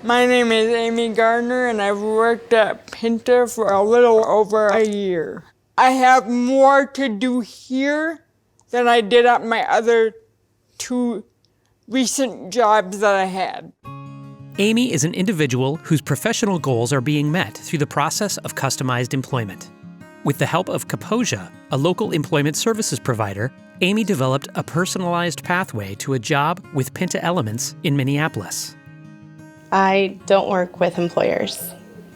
My name is Amy Gardner, and I've worked at Pinta for a little over a year. I have more to do here than I did at my other 2 recent jobs that I had. Amy is an individual whose professional goals are being met through the process of customized employment. With the help of Kaposia, a local employment services provider, Amy developed a personalized pathway to a job with Pinta Elements in Minneapolis. I don't work with employers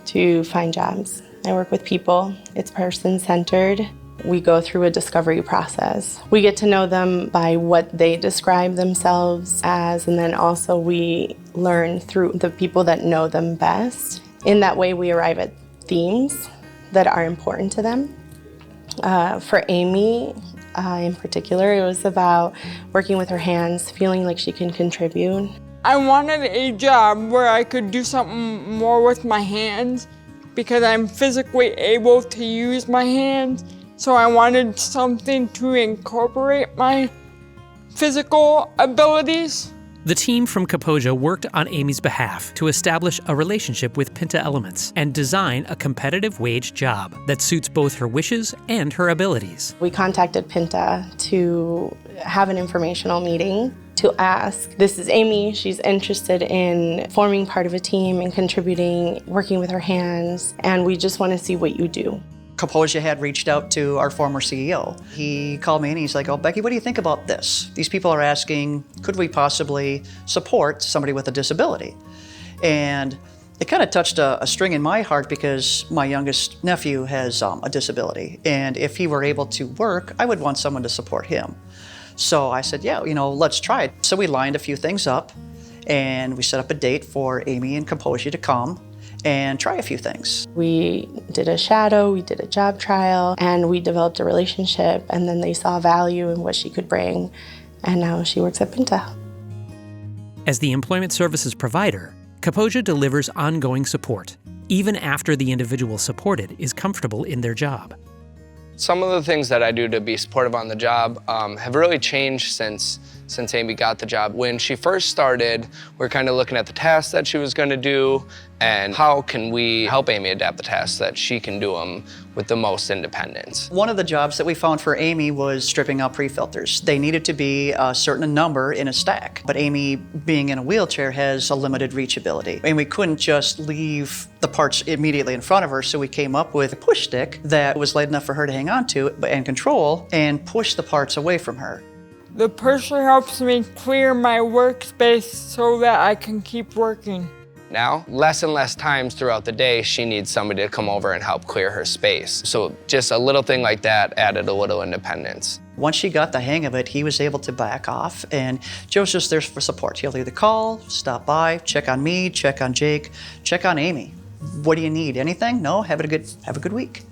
to find jobs. I work with people. It's person-centered. We go through a discovery process. We get to know them by what they describe themselves as, and then also we learn through the people that know them best. In that way, we arrive at themes that are important to them. For Amy, in particular, it was about working with her hands, feeling like she can contribute. I wanted a job where I could do something more with my hands because I'm physically able to use my hands. So I wanted something to incorporate my physical abilities. The team from Kaposia worked on Amy's behalf to establish a relationship with Pinta Elements and design a competitive wage job that suits both her wishes and her abilities. We contacted Pinta to have an informational meeting to ask, this is Amy, she's interested in forming part of a team and contributing, working with her hands, and we just want to see what you do. Kaposia had reached out to our former CEO. He called me and he's like, oh, Becky, what do you think about this? These people are asking, could we possibly support somebody with a disability? And it kind of touched a string in my heart because my youngest nephew has a disability. And if he were able to work, I would want someone to support him. So I said, yeah, let's try it. So we lined a few things up and we set up a date for Amy and Kaposia to come and try a few things. We did a shadow, we did a job trial, and we developed a relationship, and then they saw value in what she could bring, and now she works at Pinta. As the employment services provider, Kaposia delivers ongoing support, even after the individual supported is comfortable in their job. Some of the things that I do to be supportive on the job have really changed since Amy got the job. When she first started, we're kind of looking at the tasks that she was going to do and how can we help Amy adapt the tasks that she can do them with the most independence. One of the jobs that we found for Amy was stripping out pre-filters. They needed to be a certain number in a stack, but Amy, being in a wheelchair, has a limited reachability. And we couldn't just leave the parts immediately in front of her, so we came up with a push stick that was light enough for her to hang on to and control and push the parts away from her. The pusher helps me clear my workspace so that I can keep working. Now, less and less times throughout the day, she needs somebody to come over and help clear her space. So just a little thing like that added a little independence. Once she got the hang of it, he was able to back off, and Joe's just there for support. He'll either call, stop by, check on me, check on Jake, check on Amy. What do you need? Anything? No? Have a good week.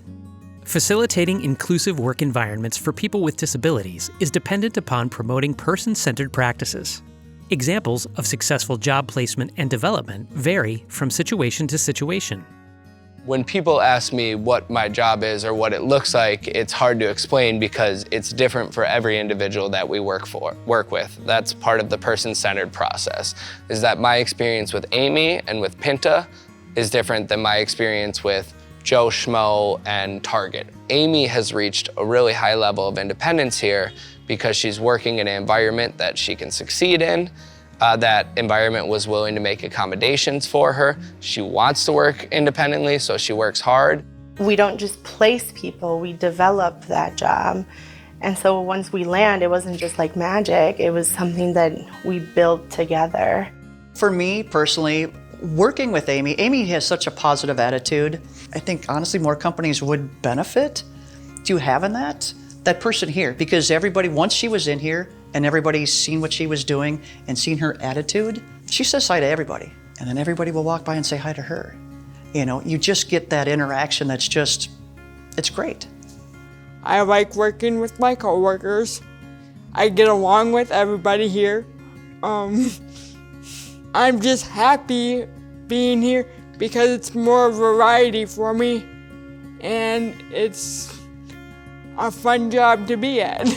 Facilitating inclusive work environments for people with disabilities is dependent upon promoting person-centered practices. Examples of successful job placement and development vary from situation to situation. When people ask me what my job is or what it looks like, it's hard to explain because it's different for every individual that we work with. That's part of the person-centered process, is that my experience with Amy and with Pinta is different than my experience with Joe Schmo and Target. Amy has reached a really high level of independence here because she's working in an environment that she can succeed in. That environment was willing to make accommodations for her. She wants to work independently, so she works hard. We don't just place people, we develop that job. And so once we land, it wasn't just like magic, it was something that we built together. For me personally, working with Amy has such a positive attitude. I think honestly more companies would benefit to having that person here, because everybody, once she was in here and everybody's seen what she was doing and seen her attitude, she says hi to everybody, and then everybody will walk by and say hi to her. You just get that interaction that's just, it's great. I like working with my coworkers. I get along with everybody here. I'm just happy being here because it's more variety for me and it's a fun job to be at.